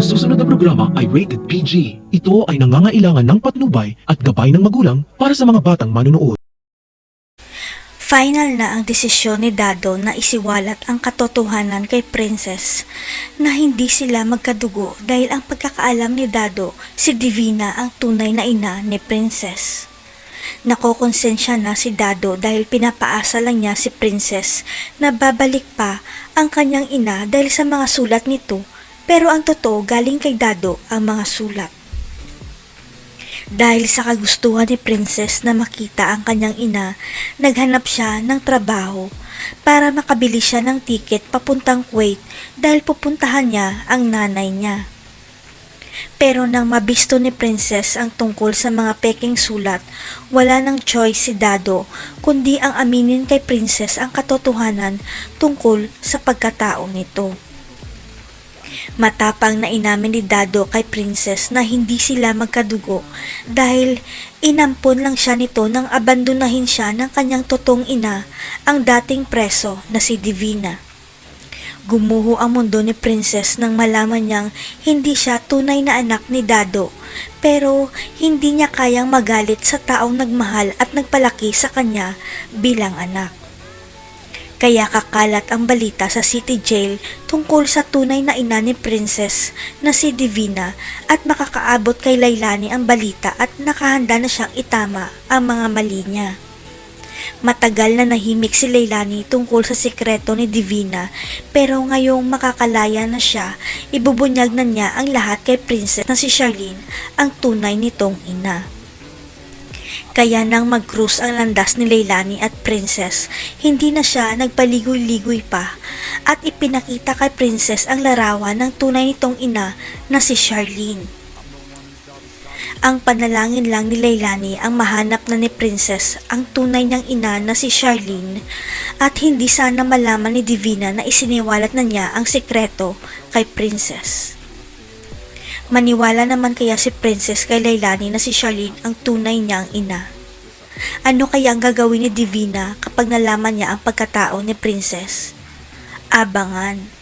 Ang susunod na programa ay rated PG. Ito ay nangangailangan ng patnubay at gabay ng magulang para sa mga batang manunood. Final na ang desisyon ni Dado na isiwalat ang katotohanan kay Princess na hindi sila magkadugo dahil ang pagkakaalam ni Dado, si Divina ang tunay na ina ni Princess. Nakokonsensya na si Dado dahil pinapaasa lang niya si Princess na babalik pa ang kanyang ina dahil sa mga sulat nito, pero ang totoo galing kay Dado ang mga sulat. Dahil sa kagustuhan ni Princess na makita ang kanyang ina, naghanap siya ng trabaho para makabili siya ng tiket papuntang Kuwait dahil pupuntahan niya ang nanay niya. Pero nang mabisto ni Princess ang tungkol sa mga peking sulat, wala nang choice si Dado kundi ang aminin kay Princess ang katotohanan tungkol sa pagkatao nito. Matapang na inamin ni Dado kay Princess na hindi sila magkadugo dahil inampon lang siya nito nang abandonahin siya ng kanyang totoong ina, ang dating preso na si Divina. Gumuho ang mundo ni Princess nang malaman niyang hindi siya tunay na anak ni Dado, pero hindi niya kayang magalit sa taong nagmahal at nagpalaki sa kanya bilang anak. Kaya kakalat ang balita sa City Jail tungkol sa tunay na ina ni Princess na si Divina at makakaabot kay Lailani ang balita at nakahanda na siyang itama ang mga mali niya. Matagal na nahimik si Lailani tungkol sa sikreto ni Divina, pero ngayong makakalaya na siya, ibubunyag na niya ang lahat kay Princess na si Charlene, ang tunay nitong ina. Kaya nang mag-cruise ang landas ni Lailani at Princess, hindi na siya nagpaligoy-ligoy pa at ipinakita kay Princess ang larawan ng tunay nitong ina na si Charlene. Ang panalangin lang ni Lailani ang mahanap na ni Princess ang tunay niyang ina na si Charlene at hindi sana malaman ni Divina na isiniwalat na niya ang sikreto kay Princess. Maniwala naman kaya si Princess kay Lailani na si Charlene ang tunay niyang ina? Ano kaya ang gagawin ni Divina kapag nalaman niya ang pagkatao ni Princess? Abangan!